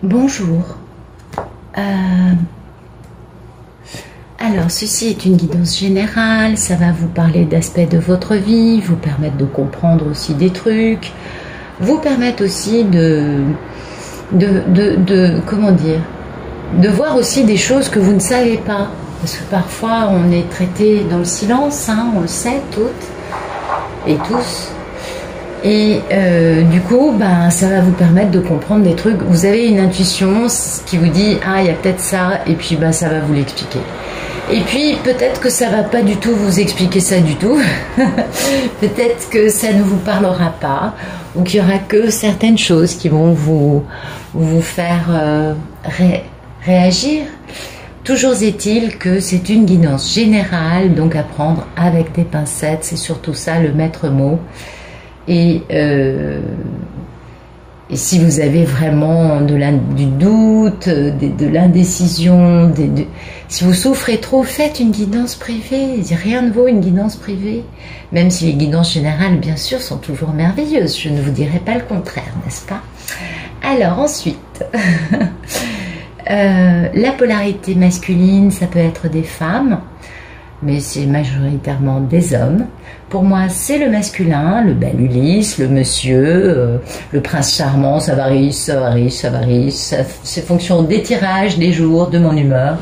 Bonjour. Alors, ceci est une guidance générale, ça va vous parler d'aspects de votre vie, vous permettre de comprendre aussi des trucs, vous permettre aussi comment dire, de voir aussi des choses que vous ne savez pas. Parce que parfois, on est traité dans le silence, hein, on le sait toutes et tous. Et du coup, ça va vous permettre de comprendre des trucs. Vous avez une intuition qui vous dit « Ah, il y a peut-être ça », et puis ça va vous l'expliquer. Et puis, peut-être que ça va pas du tout vous expliquer ça du tout. Peut-être que ça ne vous parlera pas, ou qu'il y aura que certaines choses qui vont vous faire réagir. Toujours est-il que c'est une guidance générale, donc à prendre avec des pincettes, c'est surtout ça le maître mot. Et si vous avez vraiment du doute, de l'indécision, si vous souffrez trop, faites une guidance privée. Rien ne vaut une guidance privée. Même si les guidances générales, bien sûr, sont toujours merveilleuses. Je ne vous dirai pas le contraire, n'est-ce pas? Alors ensuite, la polarité masculine, ça peut être des femmes, mais c'est majoritairement des hommes. Pour moi, c'est le masculin, le bel Ulysse, le monsieur, le prince charmant, ça varie, ça varie, ça varie. C'est fonction des tirages, des jours, de mon humeur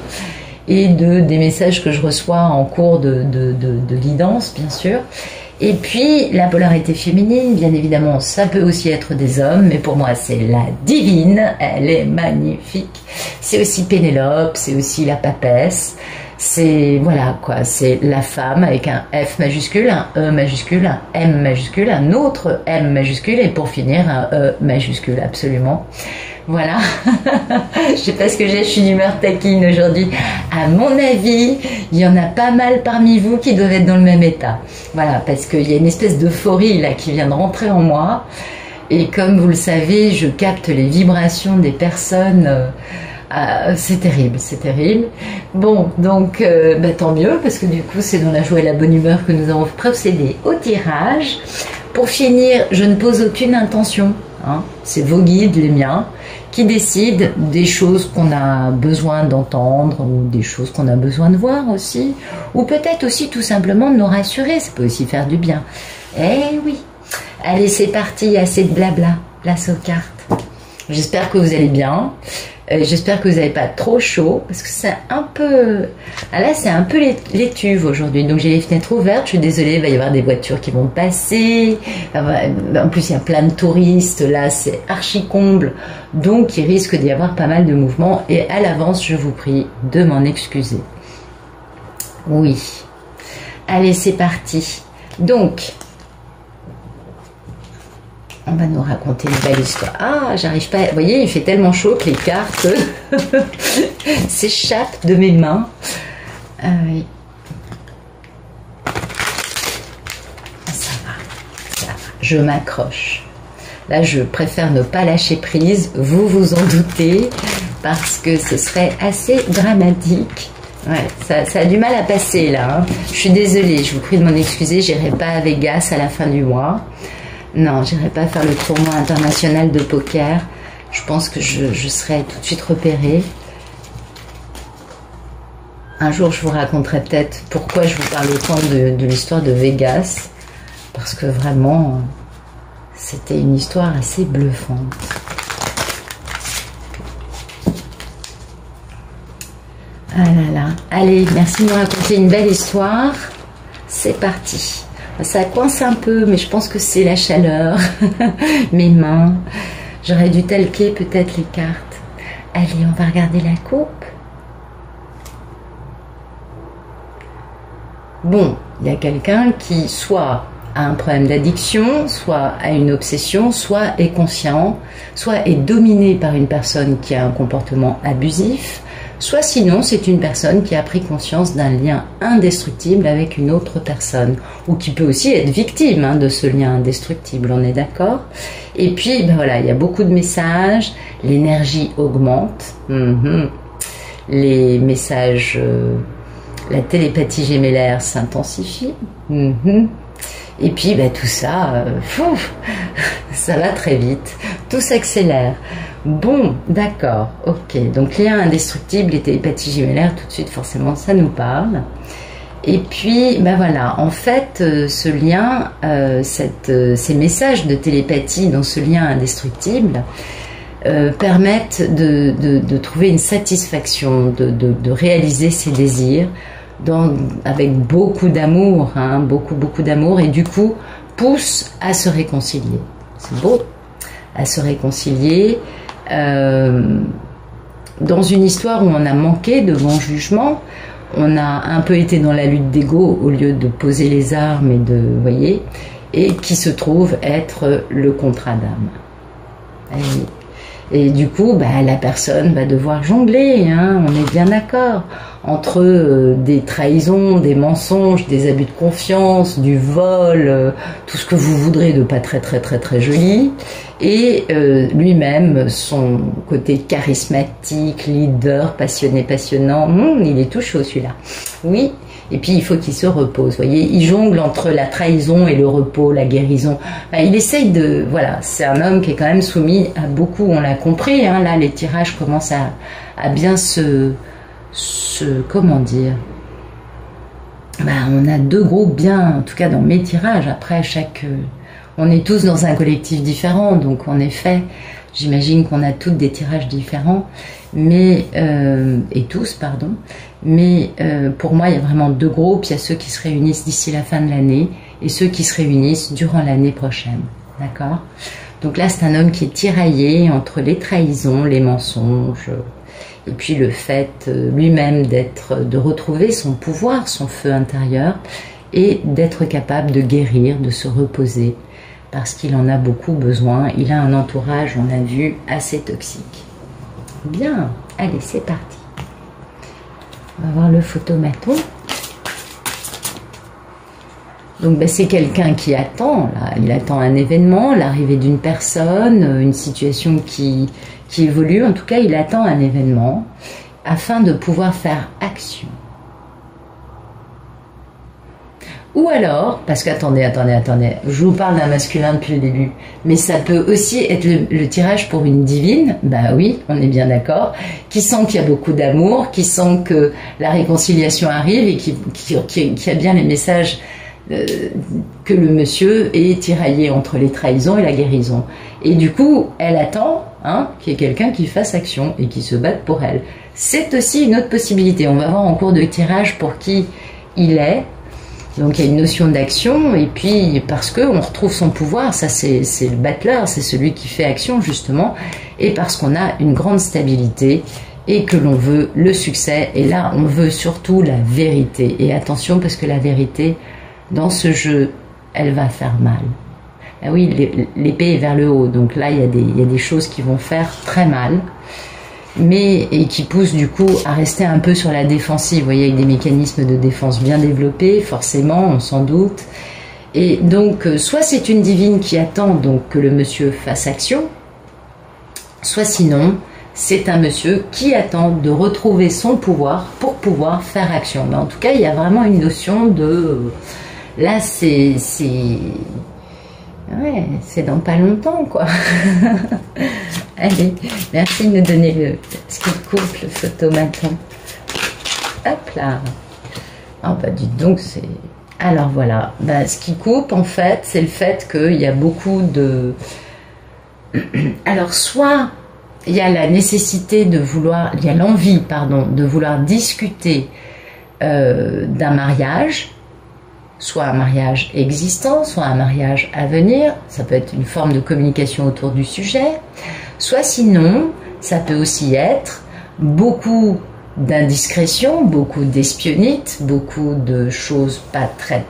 et des messages que je reçois en cours de guidance, bien sûr. Et puis, la polarité féminine, bien évidemment, ça peut aussi être des hommes, mais pour moi, c'est la divine, elle est magnifique. C'est aussi Pénélope, c'est aussi la papesse. C'est, voilà quoi, c'est la femme avec un F majuscule, un E majuscule, un M majuscule, un autre M majuscule et pour finir un E majuscule, absolument. Voilà. Je sais pas ce que j'ai, je suis d'humeur taquine aujourd'hui. À mon avis, il y en a pas mal parmi vous qui doivent être dans le même état. Voilà, parce qu'il y a une espèce d'euphorie là qui vient de rentrer en moi. Et comme vous le savez, je capte les vibrations des personnes. C'est terrible, c'est terrible. Bon, donc tant mieux, parce que du coup c'est dans la joie et la bonne humeur que nous avons procédé au tirage. Pour finir, je ne pose aucune intention, hein. C'est vos guides, les miens, qui décident des choses qu'on a besoin d'entendre, ou des choses qu'on a besoin de voir aussi, ou peut-être aussi tout simplement de nous rassurer, ça peut aussi faire du bien. Eh oui. Allez, c'est parti, assez de blabla, place aux cartes. J'espère que vous allez bien. J'espère que vous n'avez pas trop chaud, parce que c'est un peu... Ah là, c'est un peu l'étuve aujourd'hui. Donc, j'ai les fenêtres ouvertes. Je suis désolée, il va y avoir des voitures qui vont passer. En plus, il y a plein de touristes. Là, c'est archi comble. Donc, il risque d'y avoir pas mal de mouvements. Et à l'avance, je vous prie de m'en excuser. Oui. Allez, c'est parti. Donc... on va nous raconter une belle histoire. Ah, j'arrive pas... Vous voyez, il fait tellement chaud que les cartes s'échappent de mes mains. Oui. Ça va, ça va. Je m'accroche. Là, je préfère ne pas lâcher prise. Vous vous en doutez, parce que ce serait assez dramatique. Ouais, ça a du mal à passer, là. Hein. Je suis désolée, je vous prie de m'en excuser. J'irai pas à Vegas à la fin du mois. Non, j'irai pas faire le tournoi international de poker. Je pense que je serai tout de suite repérée. Un jour, je vous raconterai peut-être pourquoi je vous parle autant de l'histoire de Vegas. Parce que vraiment, c'était une histoire assez bluffante. Ah là là. Allez, merci de me raconter une belle histoire. C'est parti. Ça coince un peu, mais je pense que c'est la chaleur, mes mains. J'aurais dû talquer peut-être les cartes. Allez, on va regarder la coupe. Bon, il y a quelqu'un qui soit a un problème d'addiction, soit a une obsession, soit est conscient, soit est dominé par une personne qui a un comportement abusif, soit sinon c'est une personne qui a pris conscience d'un lien indestructible avec une autre personne, ou qui peut aussi être victime de ce lien indestructible, on est d'accord? Et puis voilà, il y a beaucoup de messages, l'énergie augmente, les messages, la télépathie gémellaire s'intensifie, Et puis tout ça, ça va très vite, tout s'accélère. Bon, d'accord, ok, donc lien indestructible et télépathie gémellaire, tout de suite forcément ça nous parle. Et puis, voilà, en fait, ce lien, ces messages de télépathie dans ce lien indestructible permettent de trouver une satisfaction, de réaliser ses désirs avec beaucoup d'amour, hein, beaucoup d'amour, et du coup, poussent à se réconcilier. C'est beau, à se réconcilier. Dans une histoire où on a manqué de bon jugement, on a un peu été dans la lutte d'ego au lieu de poser les armes et qui se trouve être le contrat d'âme. Et du coup, la personne va devoir jongler, hein, on est bien d'accord, entre des trahisons, des mensonges, des abus de confiance, du vol, tout ce que vous voudrez de pas très joli, et lui-même, son côté charismatique, leader, passionné, passionnant, il est tout chaud celui-là. Oui, et puis il faut qu'il se repose, vous voyez, il jongle entre la trahison et le repos, la guérison. Il essaye de, voilà, c'est un homme qui est quand même soumis à beaucoup, on l'a compris, hein, là les tirages commencent à bien comment dire, on a deux groupes bien, en tout cas dans mes tirages, après on est tous dans un collectif différent, donc en effet, j'imagine qu'on a toutes des tirages différents, mais pour moi, il y a vraiment deux groupes. Il y a ceux qui se réunissent d'ici la fin de l'année et ceux qui se réunissent durant l'année prochaine. D'accord ? Donc là, c'est un homme qui est tiraillé entre les trahisons, les mensonges, et puis le fait lui-même de retrouver son pouvoir, son feu intérieur, et d'être capable de guérir, de se reposer, parce qu'il en a beaucoup besoin. Il a un entourage, on l'a vu, assez toxique. Bien, allez, c'est parti. On va voir le photomaton. Donc c'est quelqu'un qui attend, là. Il attend un événement, l'arrivée d'une personne, une situation qui évolue. En tout cas, il attend un événement afin de pouvoir faire action. Ou alors, parce qu'attendez, je vous parle d'un masculin depuis le début, mais ça peut aussi être le tirage pour une divine, oui, on est bien d'accord, qui sent qu'il y a beaucoup d'amour, qui sent que la réconciliation arrive et qui a bien les messages que le monsieur est tiraillé entre les trahisons et la guérison. Et du coup, elle attend qu'il y ait quelqu'un qui fasse action et qui se batte pour elle. C'est aussi une autre possibilité. On va voir en cours de tirage pour qui il est. Donc il y a une notion d'action, et puis parce qu'on retrouve son pouvoir, ça c'est le battleur, c'est celui qui fait action justement, et parce qu'on a une grande stabilité et que l'on veut le succès, et là on veut surtout la vérité. Et attention, parce que la vérité dans ce jeu, elle va faire mal. Ah oui, l'épée est vers le haut, donc là il y a des choses qui vont faire très mal, et qui poussent du coup à rester un peu sur la défensive, vous voyez, avec des mécanismes de défense bien développés, forcément, on s'en doute. Et donc, soit c'est une divine qui attend donc que le monsieur fasse action, soit sinon, c'est un monsieur qui attend de retrouver son pouvoir pour pouvoir faire action. Mais en tout cas, il y a vraiment une notion de... Là, c'est dans pas longtemps, quoi. Allez, merci de nous donner ce qui coupe, le photomaton. Hop là. Dites donc, c'est... Alors voilà, ce qui coupe, en fait, c'est le fait qu'il y a beaucoup de... Alors, soit il y a la nécessité de vouloir... Il y a l'envie, de vouloir discuter d'un mariage, soit un mariage existant, soit un mariage à venir. Ça peut être une forme de communication autour du sujet. Soit sinon, ça peut aussi être beaucoup d'indiscrétion, beaucoup d'espionnite, beaucoup de choses pas très...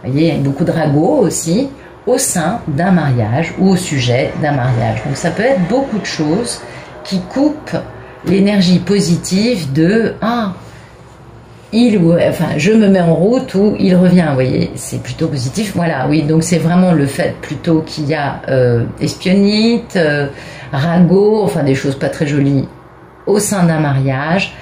Vous voyez, beaucoup de ragots aussi, au sein d'un mariage ou au sujet d'un mariage. Donc ça peut être beaucoup de choses qui coupent l'énergie positive de je me mets en route ou il revient, vous voyez, c'est plutôt positif. Voilà, oui, donc c'est vraiment le fait plutôt qu'il y a espionnite, ragot, des choses pas très jolies au sein d'un mariage,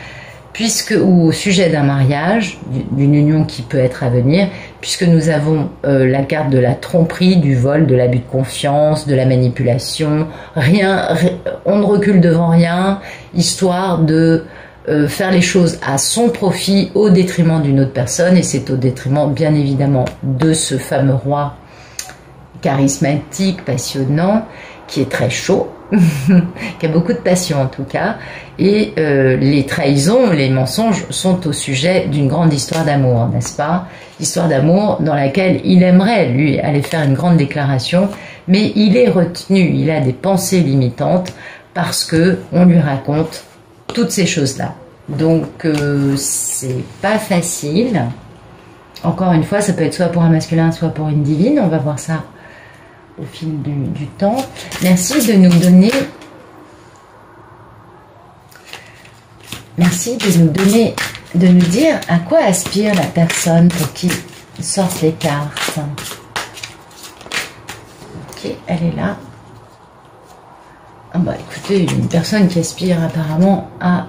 ou au sujet d'un mariage, d'une union qui peut être à venir, puisque nous avons la carte de la tromperie, du vol, de l'abus de confiance, de la manipulation. On ne recule devant rien, histoire de faire les choses à son profit au détriment d'une autre personne, et c'est au détriment bien évidemment de ce fameux roi charismatique, passionnant, qui est très chaud, qui a beaucoup de passion en tout cas, et les trahisons, les mensonges sont au sujet d'une grande histoire d'amour, n'est-ce pas? Histoire d'amour dans laquelle il aimerait, lui, aller faire une grande déclaration, mais il est retenu, il a des pensées limitantes parce que on lui raconte toutes ces choses-là. Donc c'est pas facile. Encore une fois, ça peut être soit pour un masculin, soit pour une divine. On va voir ça au fil du temps. Merci de nous donner... Merci de nous dire à quoi aspire la personne pour qui sortent les cartes. Ok, elle est là. Ah bah écoutez, une personne qui aspire apparemment à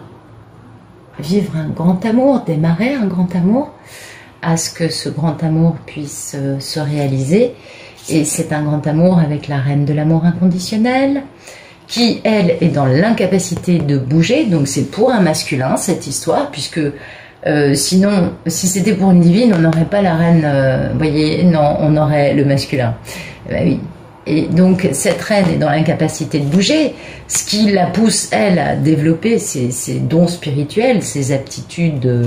vivre un grand amour, démarrer un grand amour, à ce que ce grand amour puisse se réaliser. Et c'est un grand amour avec la reine de l'amour inconditionnel, qui, elle, est dans l'incapacité de bouger. Donc c'est pour un masculin, cette histoire, puisque sinon, si c'était pour une divine, on n'aurait pas la reine, vous voyez, non, on aurait le masculin. Ben oui. Et donc cette reine est dans l'incapacité de bouger, ce qui la pousse, elle, à développer ses dons spirituels, ses aptitudes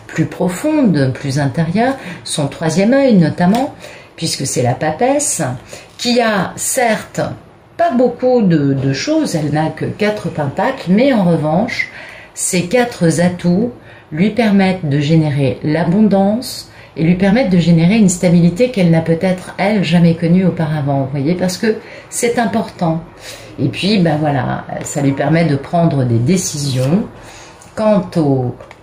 plus profondes, plus intérieures, son troisième œil notamment, puisque c'est la papesse, qui a certes pas beaucoup de choses, elle n'a que 4 pentacles, mais en revanche, ces 4 atouts lui permettent de générer l'abondance et lui permettent de générer une stabilité qu'elle n'a peut-être, elle, jamais connue auparavant, vous voyez, parce que c'est important. Et puis, ben voilà, ça lui permet de prendre des décisions quant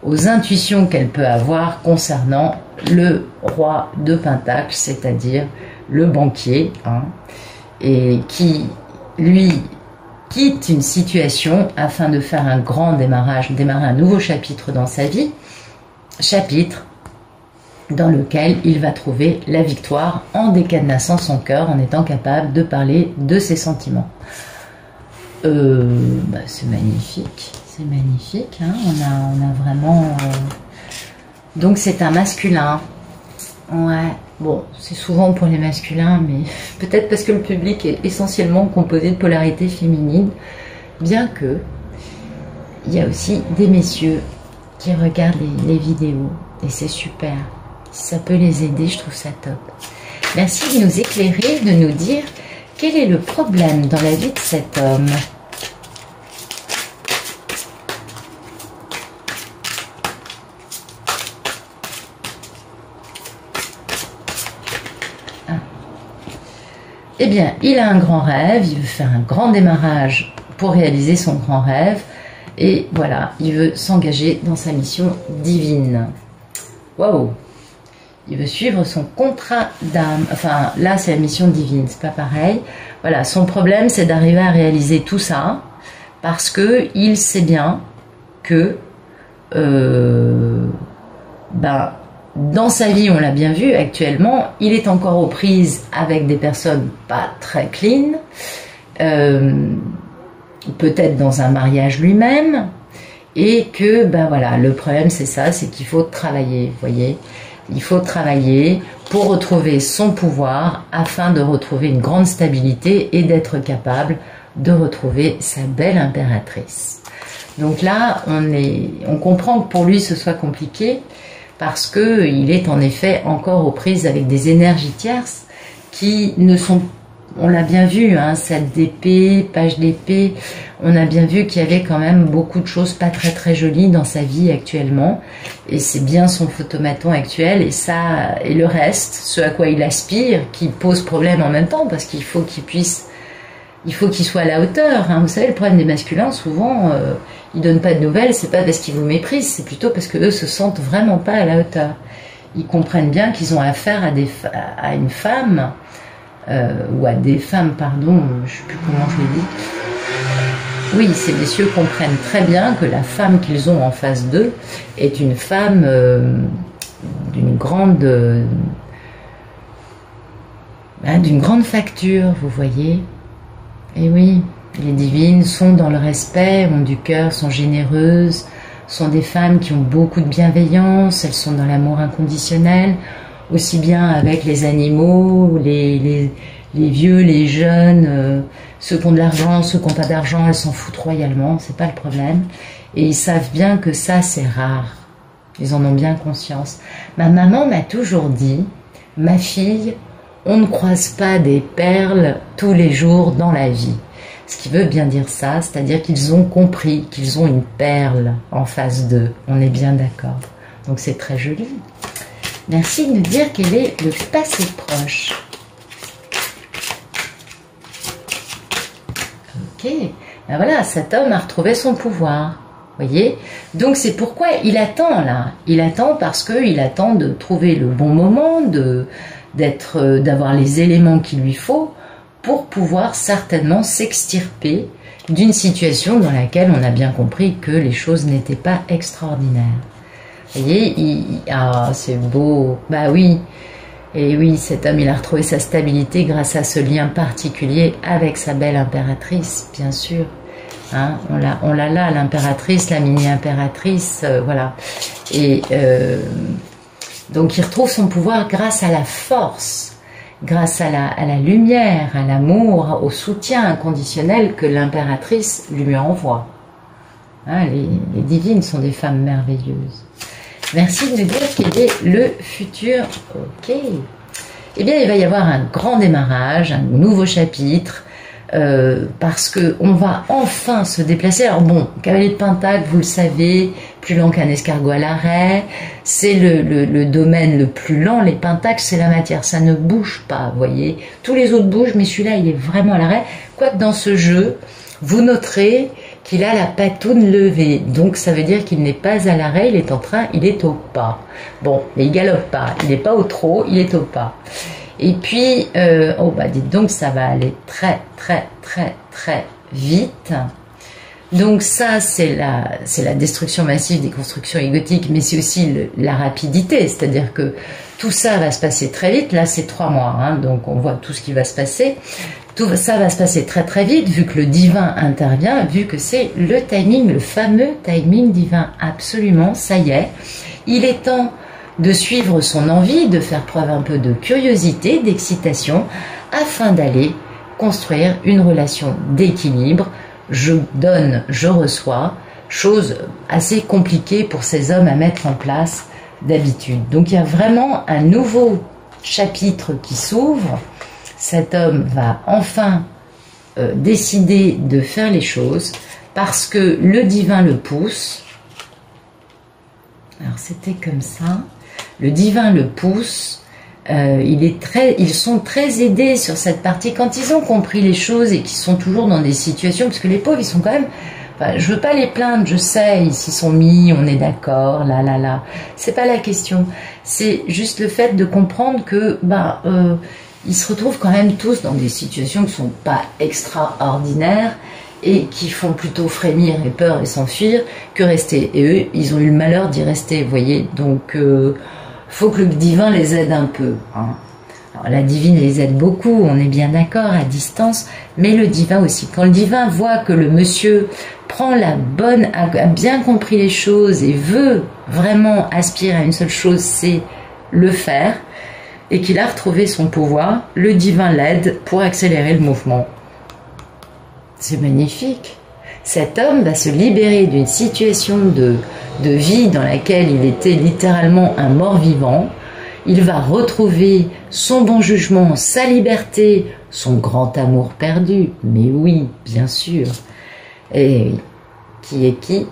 aux intuitions qu'elle peut avoir concernant le roi de Pentacle, c'est-à-dire le banquier, hein, et qui, lui, quitte une situation afin de faire un grand démarrage, démarrer un nouveau chapitre dans sa vie, chapitre dans lequel il va trouver la victoire en décadenassant son cœur, en étant capable de parler de ses sentiments. C'est magnifique, hein, on a vraiment... Donc c'est un masculin, ouais, bon, c'est souvent pour les masculins, mais peut-être parce que le public est essentiellement composé de polarité féminine, bien que il y a aussi des messieurs qui regardent les vidéos, et c'est super. Si ça peut les aider, je trouve ça top. Merci de nous éclairer, de nous dire quel est le problème dans la vie de cet homme. Ah. Eh bien, il a un grand rêve, il veut faire un grand démarrage pour réaliser son grand rêve. Et voilà, il veut s'engager dans sa mission divine. Waouh! Il veut suivre son contrat d'âme. Enfin, là, c'est la mission divine, c'est pas pareil. Voilà, son problème, c'est d'arriver à réaliser tout ça parce que il sait bien que dans sa vie, on l'a bien vu actuellement, il est encore aux prises avec des personnes pas très clean, peut-être dans un mariage lui-même, et que, voilà, le problème, c'est ça, c'est qu'il faut travailler, vous voyez. Il faut travailler pour retrouver son pouvoir afin de retrouver une grande stabilité et d'être capable de retrouver sa belle impératrice. Donc là, on comprend que pour lui ce soit compliqué parce qu'il est en effet encore aux prises avec des énergies tierces qui ne sont, on l'a bien vu, hein, 7 d'épée, page d'épée, on a bien vu qu'il y avait quand même beaucoup de choses pas très très jolies dans sa vie actuellement, et c'est bien son photomaton actuel, et ça, et le reste, ce à quoi il aspire, qui pose problème en même temps, parce qu'il faut qu'il puisse, il faut qu'il soit à la hauteur, hein. Vous savez, le problème des masculins, souvent, ils donnent pas de nouvelles, c'est pas parce qu'ils vous méprisent, c'est plutôt parce que eux se sentent vraiment pas à la hauteur. Ils comprennent bien qu'ils ont affaire à une femme, ou à des femmes, pardon, je ne sais plus comment je l'ai dit. Oui, ces messieurs comprennent très bien que la femme qu'ils ont en face d'eux est une femme d'une grande d'une grande facture, vous voyez. Et oui, les divines sont dans le respect, ont du cœur, sont généreuses, sont des femmes qui ont beaucoup de bienveillance, elles sont dans l'amour inconditionnel, aussi bien avec les animaux, les vieux, les jeunes, ceux qui ont de l'argent, ceux qui n'ont pas d'argent, elles s'en foutent royalement, c'est pas le problème. Et ils savent bien que ça, c'est rare. Ils en ont bien conscience. Ma maman m'a toujours dit, ma fille, on ne croise pas des perles tous les jours dans la vie. Ce qui veut bien dire ça, c'est-à-dire qu'ils ont compris qu'ils ont une perle en face d'eux. On est bien d'accord. Donc c'est très joli. Merci de nous dire quel est le passé proche. Ok, ben voilà, cet homme a retrouvé son pouvoir. Voyez, donc c'est pourquoi il attend là. Il attend parce qu'il attend de trouver le bon moment, d'avoir les éléments qu'il lui faut pour pouvoir certainement s'extirper d'une situation dans laquelle on a bien compris que les choses n'étaient pas extraordinaires. Vous voyez, ah, c'est beau. Bah oui. Et oui, cet homme, il a retrouvé sa stabilité grâce à ce lien particulier avec sa belle impératrice, bien sûr. Hein, on l'a là, l'impératrice, la mini-impératrice, voilà. Et donc, il retrouve son pouvoir grâce à la force, grâce à la lumière, à l'amour, au soutien inconditionnel que l'impératrice lui envoie. Hein, les divines sont des femmes merveilleuses. Merci de me dire quel est le futur. Ok. Eh bien, il va y avoir un grand démarrage, un nouveau chapitre, parce qu'on va enfin se déplacer. Alors bon, cavalier de Pentacle, vous le savez, plus lent qu'un escargot à l'arrêt, c'est le domaine le plus lent. Les pentacles, c'est la matière, ça ne bouge pas, vous voyez. Tous les autres bougent, mais celui-là, il est vraiment à l'arrêt. Quoique dans ce jeu, vous noterez qu'il a la patoune levée, donc ça veut dire qu'il n'est pas à l'arrêt, il est au pas. Bon, mais il galope pas, il n'est pas au trot, il est au pas. Et puis, oh bah dites donc, ça va aller très très très très vite. Donc ça, c'est la destruction massive des constructions égotiques, mais c'est aussi la rapidité, c'est-à-dire que tout ça va se passer très vite. Là, c'est 3 mois, hein, donc on voit tout ce qui va se passer. Tout ça va se passer très très vite, vu que le divin intervient, vu que c'est le timing, le fameux timing divin. Absolument, ça y est. Il est temps de suivre son envie, de faire preuve un peu de curiosité, d'excitation, afin d'aller construire une relation d'équilibre. Je donne, je reçois, chose assez compliquée pour ces hommes à mettre en place d'habitude. Donc il y a vraiment un nouveau chapitre qui s'ouvre. Cet homme va enfin décider de faire les choses parce que le divin le pousse. Alors c'était comme ça. Le divin le pousse. Ils sont très aidés sur cette partie. Quand ils ont compris les choses et qu'ils sont toujours dans des situations, parce que les pauvres, ils sont quand même... Enfin, je veux pas les plaindre, je sais, ils s'y sont mis, on est d'accord, là. C'est pas la question. C'est juste le fait de comprendre que... ils se retrouvent quand même tous dans des situations qui ne sont pas extraordinaires et qui font plutôt frémir et peur et s'enfuir que rester. Et eux, ils ont eu le malheur d'y rester, vous voyez. Donc, faut que le divin les aide un peu. Hein. Alors, la divine les aide beaucoup, on est bien d'accord, à distance, mais le divin aussi. Quand le divin voit que le monsieur prend a bien compris les choses et veut vraiment aspirer à une seule chose, c'est le faire, et qu'il a retrouvé son pouvoir, le divin l'aide pour accélérer le mouvement. C'est magnifique. Cet homme va se libérer d'une situation de vie dans laquelle il était littéralement un mort-vivant. Il va retrouver son bon jugement, sa liberté, son grand amour perdu. Mais oui, bien sûr. Et qui est qui ?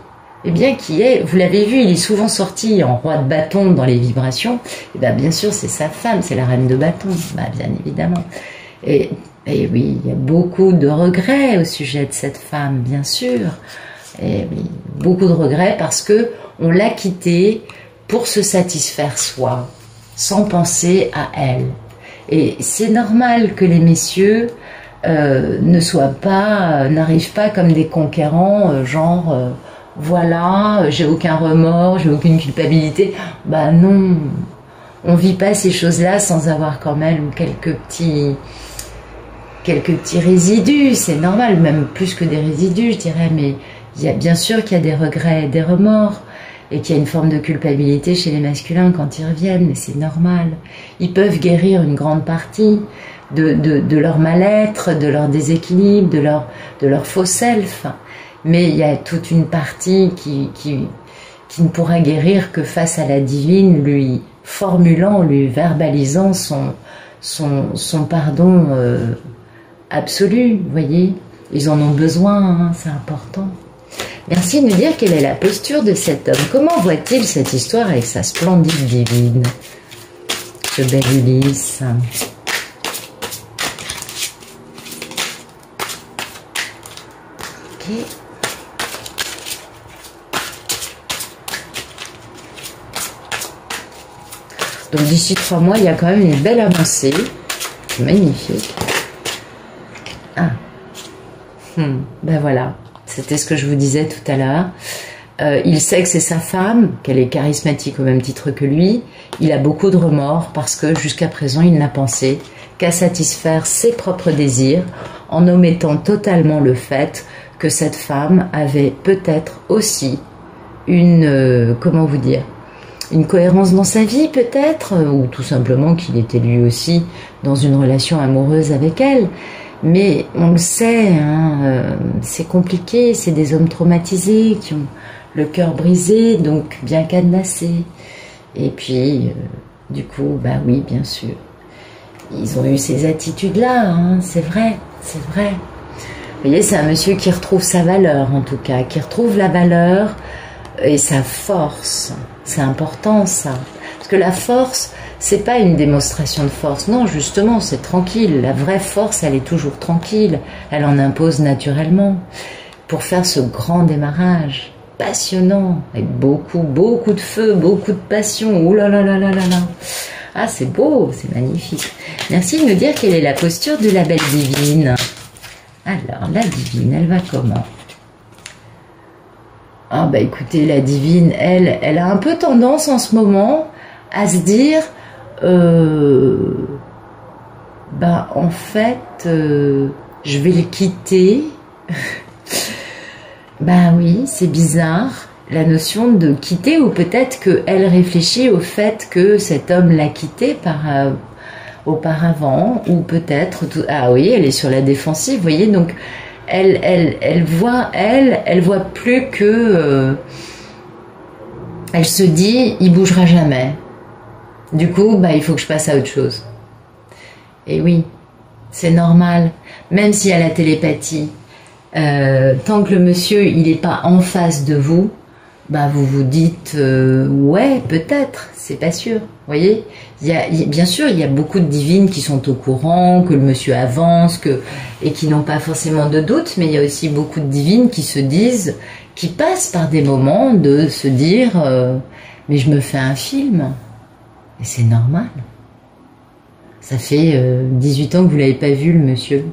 Eh bien, qui est, vous l'avez vu, il est souvent sorti en roi de bâton dans les vibrations. Et bien sûr, c'est sa femme, c'est la reine de bâton, bien évidemment. Et oui, il y a beaucoup de regrets au sujet de cette femme, bien sûr. Et oui, beaucoup de regrets parce que on l'a quittée pour se satisfaire soi, sans penser à elle. Et c'est normal que les messieurs n'arrivent pas comme des conquérants, voilà, j'ai aucun remords, j'ai aucune culpabilité. Non, on vit pas ces choses-là sans avoir quand même quelques petits résidus. C'est normal, même plus que des résidus, je dirais, mais il y a bien sûr qu'il y a des regrets et des remords, et qu'il y a une forme de culpabilité chez les masculins quand ils reviennent, mais c'est normal. Ils peuvent guérir une grande partie de leur mal-être, de leur déséquilibre, de leur faux self, mais il y a toute une partie qui ne pourra guérir que face à la divine, lui formulant, lui verbalisant son pardon absolu, vous voyez. Ils en ont besoin, hein, c'est important. Merci de nous dire quelle est la posture de cet homme. Comment voit-il cette histoire avec sa splendide divine, ce bel Ulysse? Ok. Donc d'ici 3 mois, il y a quand même une belle avancée. C'est magnifique. Ah. Ben voilà. C'était ce que je vous disais tout à l'heure. Il sait que c'est sa femme, qu'elle est charismatique au même titre que lui. Il a beaucoup de remords parce que jusqu'à présent, il n'a pensé qu'à satisfaire ses propres désirs en omettant totalement le fait que cette femme avait peut-être aussi une, comment vous dire, une cohérence dans sa vie peut-être, ou tout simplement qu'il était lui aussi dans une relation amoureuse avec elle. Mais on le sait, hein, c'est compliqué, c'est des hommes traumatisés qui ont le cœur brisé, donc bien cadenassé. Et puis, du coup, bah oui, bien sûr, ils ont eu ces attitudes-là, hein, c'est vrai, c'est vrai. Vous voyez, c'est un monsieur qui retrouve sa valeur, en tout cas, qui retrouve la valeur et sa force. C'est important, ça. Parce que la force, c'est pas une démonstration de force. Non, justement, c'est tranquille. La vraie force, elle est toujours tranquille. Elle en impose naturellement. Pour faire ce grand démarrage, passionnant, avec beaucoup de feu, beaucoup de passion. Ouh là là là là là là. Ah, c'est beau, c'est magnifique. Merci de nous dire quelle est la posture de la belle divine. Alors, la divine, elle va comment? Ah bah écoutez, la divine, elle a un peu tendance en ce moment à se dire, bah en fait, je vais le quitter. Bah oui, c'est bizarre, la notion de quitter, ou peut-être qu'elle réfléchit au fait que cet homme l'a quitté auparavant, ou peut-être, ah oui, elle est sur la défensive, vous voyez, donc elle voit plus que, elle se dit, il bougera jamais. Du coup, bah, il faut que je passe à autre chose. Et oui, c'est normal. Même s'il y a la télépathie, tant que le monsieur, il n'est pas en face de vous, bah, vous vous dites, ouais, peut-être, c'est pas sûr. Vous voyez, bien sûr, il y a beaucoup de divines qui sont au courant, que le monsieur avance, et qui n'ont pas forcément de doute, mais il y a aussi beaucoup de divines qui se disent, qui passent par des moments de se dire, mais je me fais un film. Et c'est normal. Ça fait 18 ans que vous l'avez pas vu, le monsieur.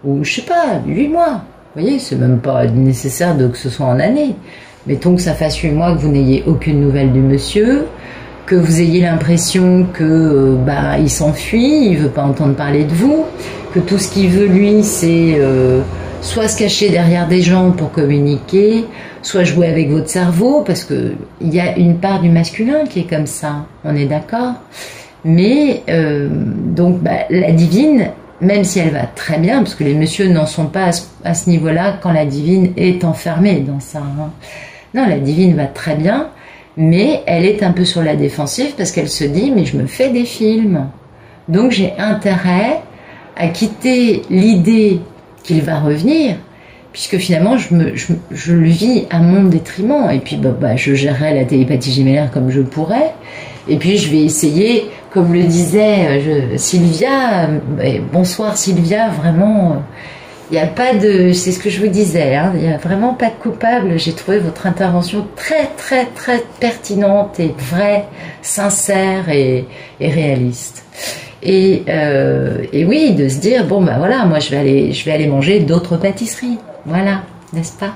Ou, je sais pas, 8 mois. Vous voyez, c'est même pas nécessaire que ce soit en année. Mettons que ça fasse 8 mois que vous n'ayez aucune nouvelle du monsieur, que vous ayez l'impression que bah il s'enfuit, il veut pas entendre parler de vous, que tout ce qu'il veut lui c'est soit se cacher derrière des gens pour communiquer, soit jouer avec votre cerveau, parce que il y a une part du masculin qui est comme ça, on est d'accord. Mais donc bah, la divine, même si elle va très bien, parce que les messieurs n'en sont pas à ce niveau-là quand la divine est enfermée dans ça. Hein. Non, la divine va très bien, mais elle est un peu sur la défensive parce qu'elle se dit, mais je me fais des films. Donc j'ai intérêt à quitter l'idée qu'il va revenir, puisque finalement je le vis à mon détriment. Et puis bah, je gérerai la télépathie gémellaire comme je pourrais. Et puis je vais essayer, comme le disait Sylvia, bonsoir Sylvia, vraiment, il n'y a pas de, c'est ce que je vous disais, hein, il n'y a vraiment pas de coupable. J'ai trouvé votre intervention très très très pertinente et vraie, sincère et réaliste. Et oui, de se dire, bon ben voilà, moi je vais aller manger d'autres pâtisseries, voilà. n'est-ce pas?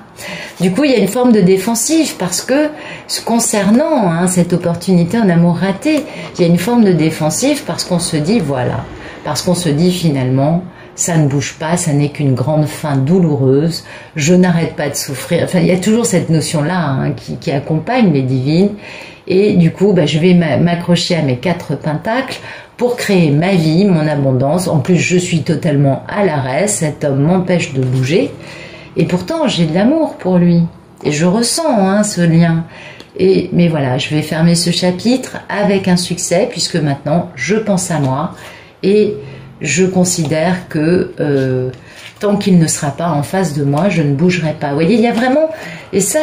Du coup, il y a une forme de défensive parce que, concernant hein, cette opportunité en amour raté, il y a une forme de défensive parce qu'on se dit, voilà, parce qu'on se dit finalement, ça ne bouge pas, ça n'est qu'une grande fin douloureuse, je n'arrête pas de souffrir. Enfin, il y a toujours cette notion-là hein, qui accompagne les divines. Et du coup, bah, je vais m'accrocher à mes 4 pentacles pour créer ma vie, mon abondance. En plus, je suis totalement à l'arrêt, cet homme m'empêche de bouger. Et pourtant, j'ai de l'amour pour lui. Et je ressens hein, ce lien. Mais voilà, je vais fermer ce chapitre avec un succès, puisque maintenant, je pense à moi. Et je considère que tant qu'il ne sera pas en face de moi, je ne bougerai pas. Vous voyez, il y a vraiment... Et ça,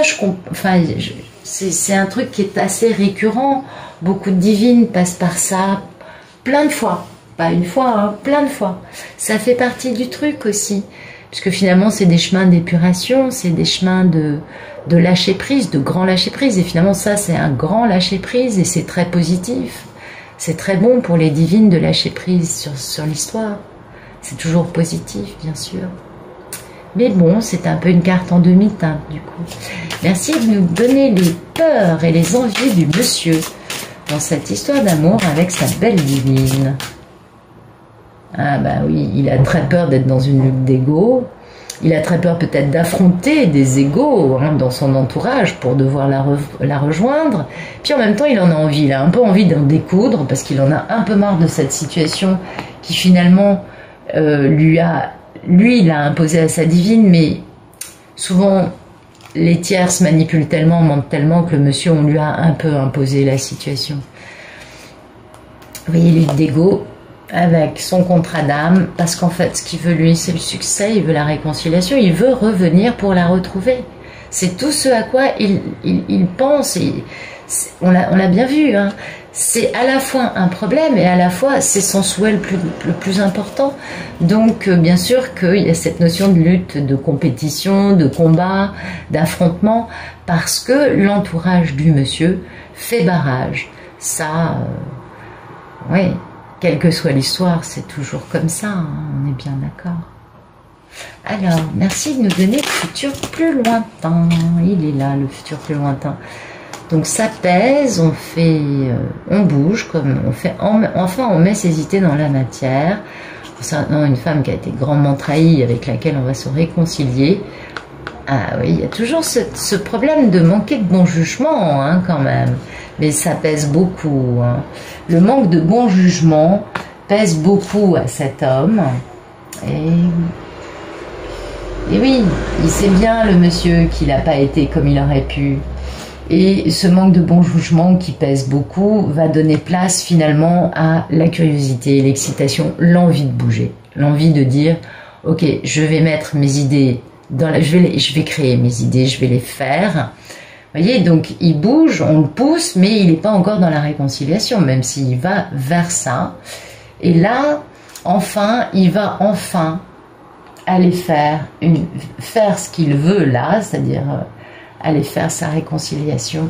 c'est un truc qui est assez récurrent. Beaucoup de divines passent par ça plein de fois. Pas une fois, hein, plein de fois. Ça fait partie du truc aussi. Puisque finalement, c'est des chemins d'épuration, c'est des chemins de lâcher prise, de grand lâcher prise. Et finalement, ça, c'est un grand lâcher prise et c'est très positif. C'est très bon pour les divines de lâcher prise sur l'histoire. C'est toujours positif, bien sûr. Mais bon, c'est un peu une carte en demi-teinte, du coup. Merci de nous donner les peurs et les envies du monsieur dans cette histoire d'amour avec sa belle divine. Ah bah oui, il a très peur d'être dans une lutte d'ego. Il a très peur peut-être d'affronter des égos hein, dans son entourage pour devoir la rejoindre. Puis en même temps, il en a envie. Il a un peu envie d'en découdre parce qu'il en a un peu marre de cette situation qui finalement lui, il a imposé à sa divine. Mais souvent, les tierces manipulent tellement, mentent tellement que le monsieur, on lui a un peu imposé la situation. Vous voyez, lutte d'ego avec son contrat d'âme, parce qu'en fait, ce qu'il veut lui, c'est le succès, il veut la réconciliation, il veut revenir pour la retrouver. C'est tout ce à quoi il pense, et on l'a bien vu, hein. C'est à la fois un problème et à la fois c'est son souhait le plus important. Donc bien sûr qu'il y a cette notion de lutte, de compétition, de combat, d'affrontement, parce que l'entourage du monsieur fait barrage. Ça, oui. Quelle que soit l'histoire, c'est toujours comme ça, hein, on est bien d'accord. Alors, merci de nous donner le futur plus lointain. Il est là, le futur plus lointain. Donc ça pèse, on bouge, comme on fait, enfin on met ses idées dans la matière. Concernant une femme qui a été grandement trahie, avec laquelle on va se réconcilier. Ah oui, il y a toujours ce problème de manquer de bon jugement, hein, quand même. Mais ça pèse beaucoup. Hein. Le manque de bon jugement pèse beaucoup à cet homme. Et oui, il sait bien, le monsieur, qu'il n'a pas été comme il aurait pu. Et ce manque de bon jugement qui pèse beaucoup va donner place finalement à la curiosité, l'excitation, l'envie de bouger. L'envie de dire, ok, je vais mettre mes idées je vais créer mes idées, je vais les faire. Vous voyez, donc il bouge, on le pousse, mais il n'est pas encore dans la réconciliation, même s'il va vers ça. Et là, enfin, il va enfin aller faire ce qu'il veut là, c'est-à-dire aller faire sa réconciliation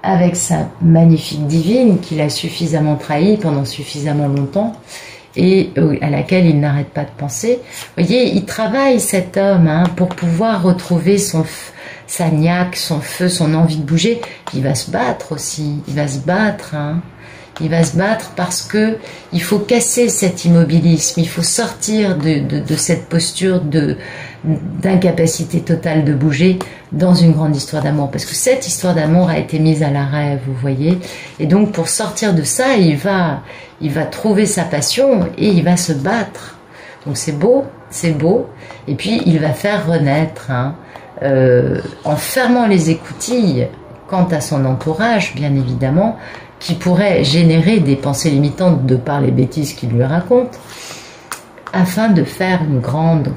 avec sa magnifique divine qu'il a suffisamment trahie pendant suffisamment longtemps. Et à laquelle il n'arrête pas de penser. Vous voyez, il travaille cet homme hein, pour pouvoir retrouver sa niaque, son feu, son envie de bouger. Il va se battre aussi, il va se battre. Hein. Il va se battre parce que il faut casser cet immobilisme, il faut sortir de cette posture d'incapacité totale de bouger dans une grande histoire d'amour. Parce que cette histoire d'amour a été mise à l'arrêt, vous voyez. Et donc pour sortir de ça, il va trouver sa passion et il va se battre. Donc c'est beau, c'est beau. Et puis il va faire renaître, hein, en fermant les écoutilles quant à son entourage, bien évidemment, qui pourrait générer des pensées limitantes de par les bêtises qu'il lui raconte, afin de faire une grande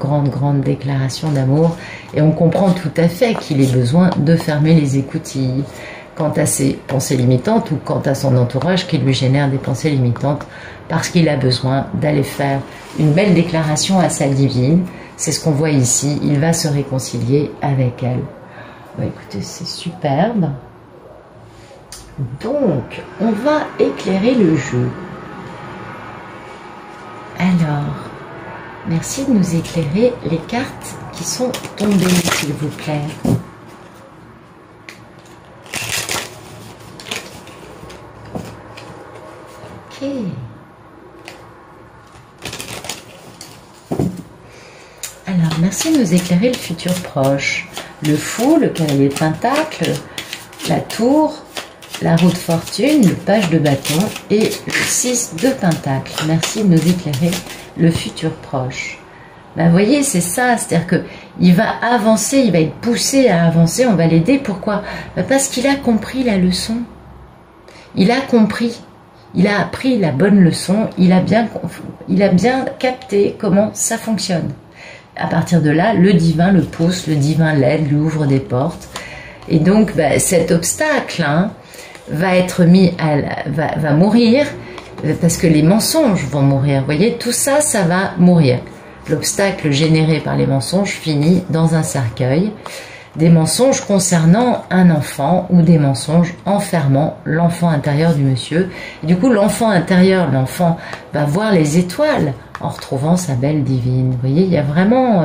déclaration d'amour. Et on comprend tout à fait qu'il ait besoin de fermer les écoutilles quant à ses pensées limitantes ou quant à son entourage qui lui génère des pensées limitantes, parce qu'il a besoin d'aller faire une belle déclaration à sa divine. C'est ce qu'on voit ici, il va se réconcilier avec elle. Bah, écoutez, c'est superbe. Donc, on va éclairer le jeu. Alors, merci de nous éclairer les cartes qui sont tombées. s'il vous plaît. Ok. Alors, merci de nous éclairer le futur proche. Le fou, le cavalier de pentacle, la tour, la roue de fortune, le page de bâton et le 6 de pentacle. Merci de nous éclairer le futur proche. Ben, vous voyez, c'est ça, c'est-à-dire qu'il va avancer, il va être poussé à avancer, on va l'aider. Pourquoi? Ben parce qu'il a compris la leçon. Il a compris, il a appris la bonne leçon, il a bien capté comment ça fonctionne. À partir de là, le divin le pousse, le divin l'aide, lui ouvre des portes. Et donc, ben, cet obstacle va être mis va mourir, parce que les mensonges vont mourir. Vous voyez, tout ça, ça va mourir. L'obstacle généré par les mensonges finit dans un cercueil. Des mensonges concernant un enfant ou des mensonges enfermant l'enfant intérieur du monsieur. Et du coup, l'enfant intérieur, l'enfant va voir les étoiles en retrouvant sa belle divine. Vous voyez, il y a vraiment...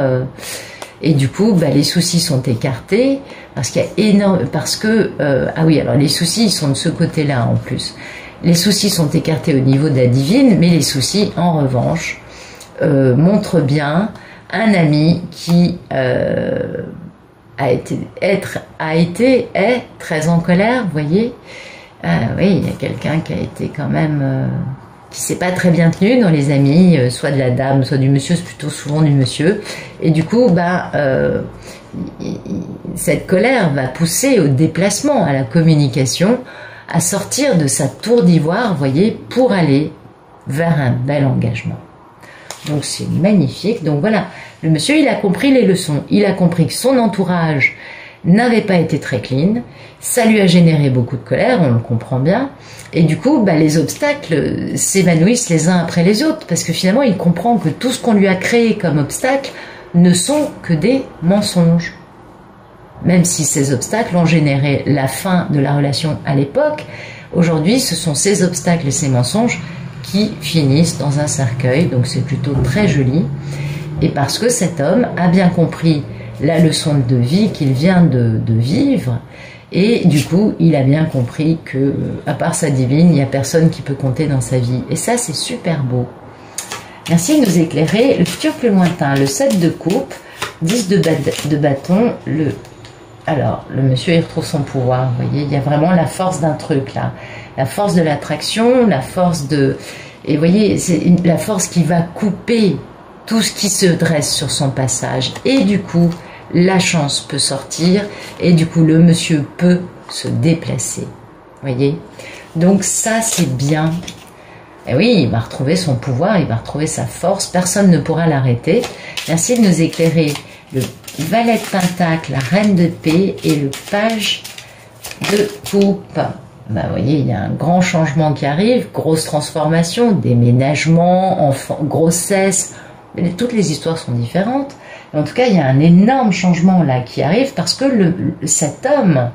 Et du coup, bah, les soucis sont écartés parce qu'il y a énorme... Parce que... ah oui, alors les soucis, ils sont de ce côté-là en plus. Les soucis sont écartés au niveau de la divine, mais les soucis, en revanche, montrent bien un ami qui... est très en colère, vous voyez. Oui, il y a quelqu'un qui a été quand même... qui s'est pas très bien tenu dans les amis, soit de la dame, soit du monsieur, c'est plutôt souvent du monsieur. Et du coup, bah, cette colère va pousser au déplacement, à la communication, à sortir de sa tour d'ivoire, vous voyez, pour aller vers un bel engagement. Donc c'est magnifique. Donc voilà, le monsieur, il a compris les leçons. Il a compris que son entourage n'avait pas été très clean. Ça lui a généré beaucoup de colère, on le comprend bien. Et du coup, bah, les obstacles s'évanouissent les uns après les autres. Parce que finalement, il comprend que tout ce qu'on lui a créé comme obstacles ne sont que des mensonges. Même si ces obstacles ont généré la fin de la relation à l'époque, aujourd'hui, ce sont ces obstacles et ces mensonges qui finissent dans un cercueil, donc c'est plutôt très joli. Et parce que cet homme a bien compris la leçon de vie qu'il vient de vivre, et du coup, il a bien compris que, à part sa divine, il n'y a personne qui peut compter dans sa vie. Et ça, c'est super beau. Merci de nous éclairer le futur plus lointain. Le 7 de coupe, 10 de bâton, alors, le monsieur, il retrouve son pouvoir, vous voyez, il y a vraiment la force d'un truc, là. La force de l'attraction, la force de... Et vous voyez, c'est la force qui va couper tout ce qui se dresse sur son passage. Et du coup, la chance peut sortir, et du coup, le monsieur peut se déplacer. Vous voyez? Donc ça, c'est bien. Et oui, il va retrouver son pouvoir, il va retrouver sa force, personne ne pourra l'arrêter. Merci de nous éclairer le valet de pentacle, la reine de paix et le page de coupe. Bah, vous voyez, il y a un grand changement qui arrive, grosse transformation, déménagement, enfant, grossesse, toutes les histoires sont différentes. En tout cas, il y a un énorme changement là qui arrive parce que cet homme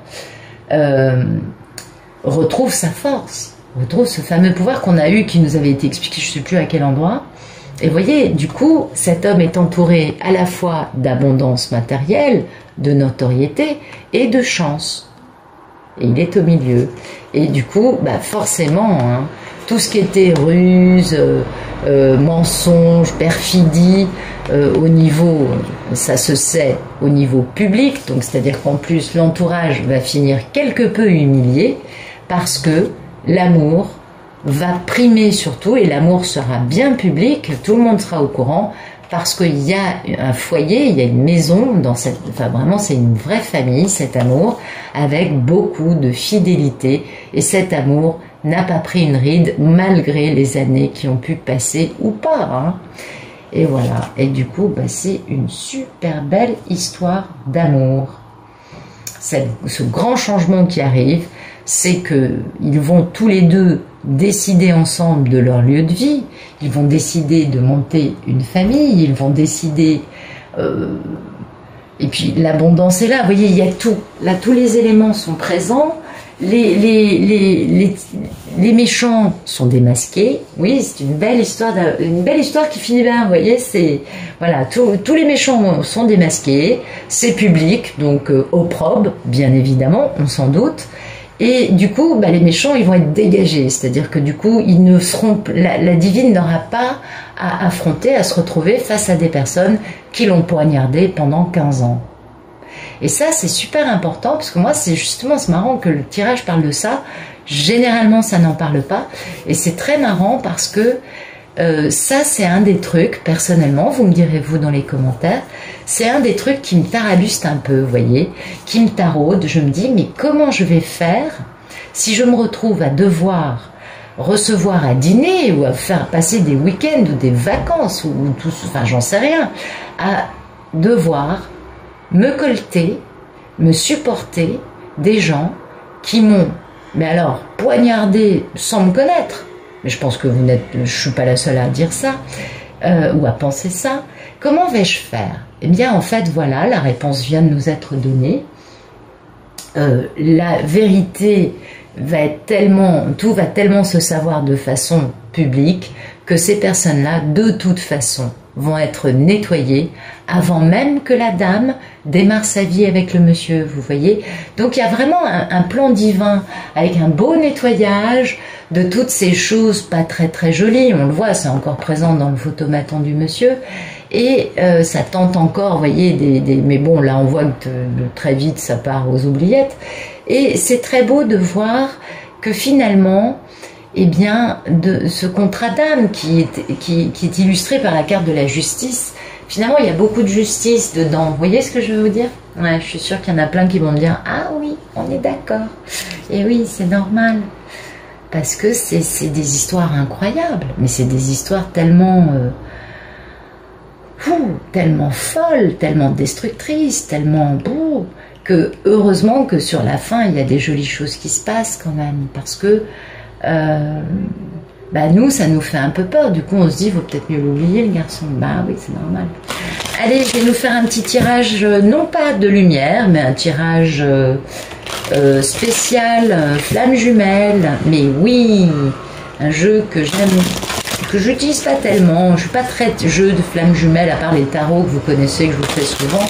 retrouve sa force, retrouve ce fameux pouvoir qu'on a eu, qui nous avait été expliqué, je ne sais plus à quel endroit. Et vous voyez, du coup, cet homme est entouré à la fois d'abondance matérielle, de notoriété et de chance. Et il est au milieu. Et du coup, bah forcément, hein, tout ce qui était ruse, mensonge, perfidie, au niveau, ça se sait, au niveau public, donc c'est-à-dire qu'en plus l'entourage va finir quelque peu humilié parce que l'amour va primer surtout, et l'amour sera bien public, tout le monde sera au courant, parce qu'il y a un foyer, il y a une maison, enfin vraiment c'est une vraie famille, cet amour, avec beaucoup de fidélité, et cet amour n'a pas pris une ride, malgré les années qui ont pu passer ou pas, hein. Et voilà, et du coup, bah, c'est une super belle histoire d'amour. Ce grand changement qui arrive, c'est qu'ils vont tous les deux décider ensemble de leur lieu de vie, ils vont décider de monter une famille, ils vont décider... et puis l'abondance est là, vous voyez, il y a tout. Là, tous les éléments sont présents, les les méchants sont démasqués. Oui, c'est une belle histoire qui finit bien. Vous voyez, c'est voilà, tous les méchants sont démasqués. C'est public, donc opprobre, bien évidemment, on s'en doute. Et du coup, les méchants, ils vont être dégagés. C'est-à-dire que du coup, ils ne seront, la divine n'aura pas à affronter, à se retrouver face à des personnes qui l'ont poignardé pendant 15 ans. Et ça, c'est super important, parce que moi, c'est marrant que le tirage parle de ça. Généralement, ça n'en parle pas. Et c'est très marrant parce que ça, c'est un des trucs, personnellement, vous me direz vous dans les commentaires, c'est un des trucs qui me tarabuste un peu, vous voyez, qui me taraude. Je me dis, mais comment je vais faire si je me retrouve à devoir recevoir à dîner ou à faire passer des week-ends ou des vacances ou tout, enfin j'en sais rien, à devoir me colter, me supporter des gens qui m'ont, mais alors, poignardé sans me connaître. Mais je pense que je suis pas la seule à dire ça, ou à penser ça. Comment vais-je faire? Eh bien, en fait, voilà, la réponse vient de nous être donnée. La vérité va être tellement, tout va tellement se savoir de façon publique que ces personnes-là, de toute façon, vont être nettoyées avant même que la dame démarre sa vie avec le monsieur, vous voyez. Donc il y a vraiment un plan divin avec un beau nettoyage de toutes ces choses pas très très jolies, on le voit, c'est encore présent dans le photomaton du monsieur, et ça tente encore, vous voyez, mais bon, là on voit que très vite ça part aux oubliettes, et c'est très beau de voir que finalement, eh bien, de ce contrat d'âme qui est illustré par la carte de la justice, finalement, il y a beaucoup de justice dedans. Vous voyez ce que je veux vous dire? Ouais, je suis sûre qu'il y en a plein qui vont me dire « Ah oui, on est d'accord. » Et oui, c'est normal. Parce que c'est des histoires incroyables. Mais c'est des histoires tellement... tellement folles, tellement destructrices, tellement beaux, que heureusement que sur la fin, il y a des jolies choses qui se passent quand même. Parce que... nous, ça nous fait un peu peur. Du coup, on se dit, il vaut peut-être mieux l'oublier, le garçon. Bah oui, c'est normal. Allez, je vais nous faire un petit tirage, non pas de lumière, mais un tirage spécial, flamme jumelle. Mais oui, un jeu que j'aime, que j'utilise pas tellement. Je suis pas très jeu de flamme jumelle, à part les tarots que vous connaissez, que je vous fais souvent.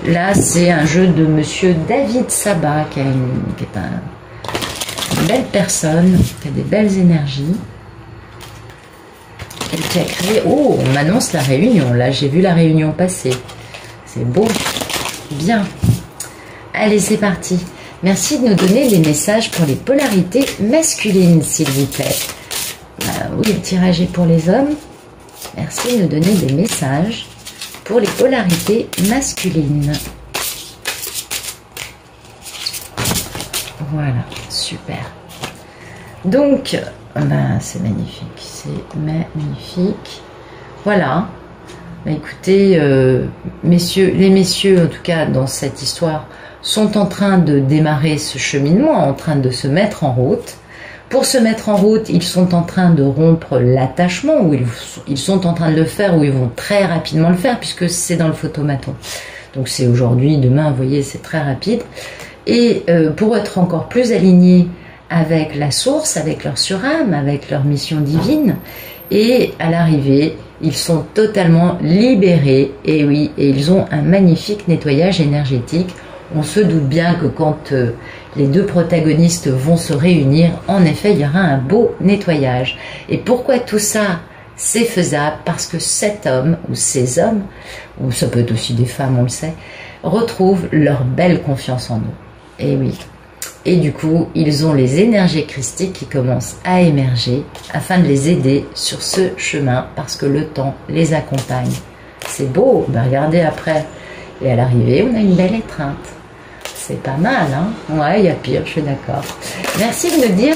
Là, c'est un jeu de monsieur David Sabat, qui est une belle personne, qui a des belles énergies. Et qui a créé... Oh, on m'annonce la réunion. Là, j'ai vu la réunion passer. C'est beau. Bien. Allez, c'est parti. Merci de nous donner des messages pour les polarités masculines, s'il vous plaît. Oui, le tirage est pour les hommes. Merci de nous donner des messages pour les polarités masculines. Voilà, super. Donc, c'est magnifique, c'est magnifique. Voilà. Écoutez, les messieurs, en tout cas, dans cette histoire, sont en train de démarrer ce cheminement, en train de se mettre en route. Pour se mettre en route, ils sont en train de rompre l'attachement, ou ils sont en train de le faire, ou ils vont très rapidement le faire, puisque c'est dans le photomaton. Donc c'est aujourd'hui, demain, vous voyez, c'est très rapide. Et pour être encore plus alignés avec la source, avec leur surâme, avec leur mission divine, et à l'arrivée, ils sont totalement libérés, et oui, et ils ont un magnifique nettoyage énergétique. On se doute bien que quand les deux protagonistes vont se réunir, en effet, il y aura un beau nettoyage. Et pourquoi tout ça, c'est faisable? Parce que cet homme, ou ces hommes, ou ça peut être aussi des femmes, on le sait, retrouvent leur belle confiance en eux. Et oui. Et du coup, ils ont les énergies christiques qui commencent à émerger afin de les aider sur ce chemin, parce que le temps les accompagne. C'est beau, regardez après. Et à l'arrivée, on a une belle étreinte. C'est pas mal, hein? Ouais, il y a pire, je suis d'accord. Merci de me dire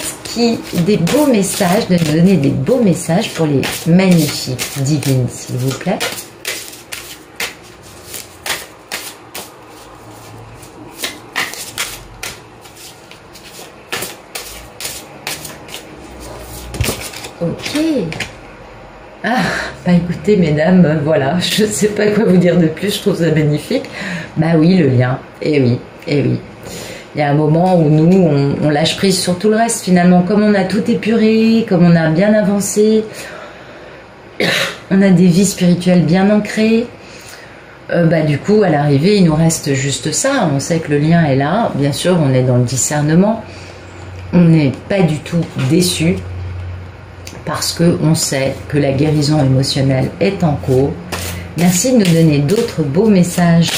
des beaux messages, de me donner des beaux messages pour les magnifiques divines, s'il vous plaît. Ok. Ah, écoutez, mesdames, voilà, je ne sais pas quoi vous dire de plus, je trouve ça magnifique. Bah oui, le lien, et oui, et oui. il y a un moment où nous, on lâche prise sur tout le reste finalement. Comme on a tout épuré, comme on a bien avancé, on a des vies spirituelles bien ancrées. Du coup, à l'arrivée, il nous reste juste ça. On sait que le lien est là. Bien sûr, on est dans le discernement. On n'est pas du tout déçu parce qu'on sait que la guérison émotionnelle est en cours. Merci de nous donner d'autres beaux messages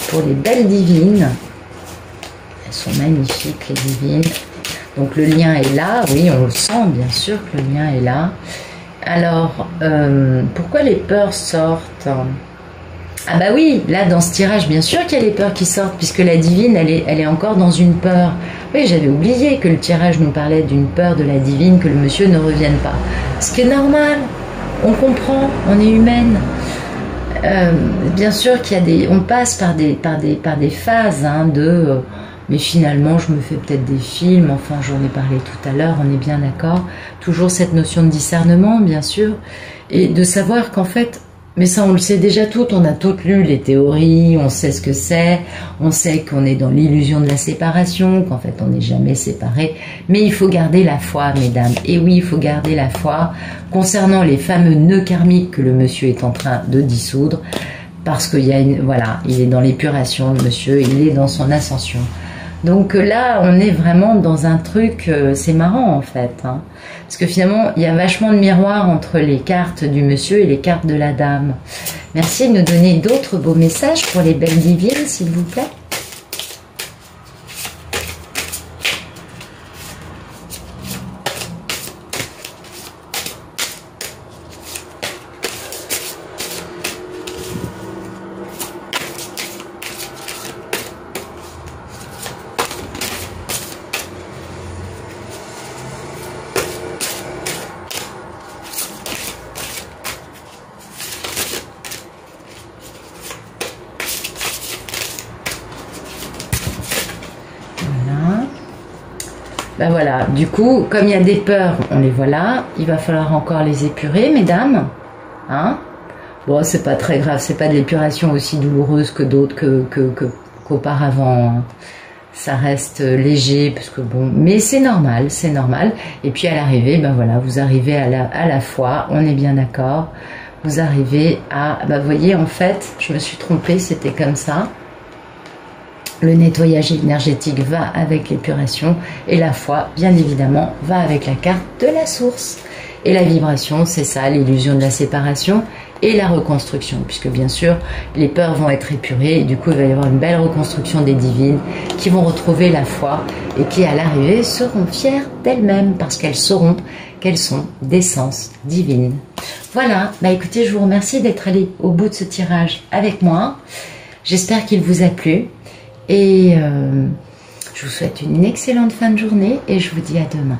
pour les belles divines. Elles sont magnifiques, les divines. Donc, le lien est là. Oui, on le sent, bien sûr que le lien est là. Alors, pourquoi les peurs sortent ? Ah bah oui, là dans ce tirage, bien sûr qu'il y a les peurs qui sortent, puisque la divine, elle est encore dans une peur. Oui, j'avais oublié que le tirage nous parlait d'une peur de la divine, que le monsieur ne revienne pas. Ce qui est normal, on comprend, on est humaine. Bien sûr qu'il y a on passe par des phases mais finalement je me fais peut-être des films, enfin j'en ai parlé tout à l'heure, on est bien d'accord. Toujours cette notion de discernement, bien sûr, et de savoir qu'en fait, mais ça on le sait déjà toutes, on a toutes lu les théories, on sait ce que c'est, on sait qu'on est dans l'illusion de la séparation, qu'en fait on n'est jamais séparés, mais il faut garder la foi, mesdames, et oui, il faut garder la foi concernant les fameux nœuds karmiques que le monsieur est en train de dissoudre, parce qu'il y a voilà, il est dans l'épuration, le monsieur, il est dans son ascension. Donc là, on est vraiment dans un truc, c'est marrant en fait, hein, parce que finalement, il y a vachement de miroirs entre les cartes du monsieur et les cartes de la dame. Merci de nous donner d'autres beaux messages pour les belles divines, s'il vous plaît. Ben voilà, du coup, comme il y a des peurs, on les voit là, il va falloir encore les épurer, mesdames. Hein? Bon, c'est pas très grave, c'est pas de l'épuration aussi douloureuse que d'autres qu'auparavant. Hein. Ça reste léger, parce que bon, mais c'est normal, c'est normal. Et puis à l'arrivée, ben voilà, vous arrivez à la fois, on est bien d'accord. Vous arrivez à, ben vous voyez, en fait, je me suis trompée, c'était comme ça. Le nettoyage énergétique va avec l'épuration et la foi, bien évidemment, va avec la carte de la source. Et la vibration, c'est ça, l'illusion de la séparation et la reconstruction, puisque bien sûr, les peurs vont être épurées et du coup, il va y avoir une belle reconstruction des divines qui vont retrouver la foi et qui, à l'arrivée, seront fières d'elles-mêmes parce qu'elles sauront qu'elles sont d'essence divine. Voilà, bah écoutez, je vous remercie d'être allé au bout de ce tirage avec moi. J'espère qu'il vous a plu. Et je vous souhaite une excellente fin de journée et je vous dis à demain.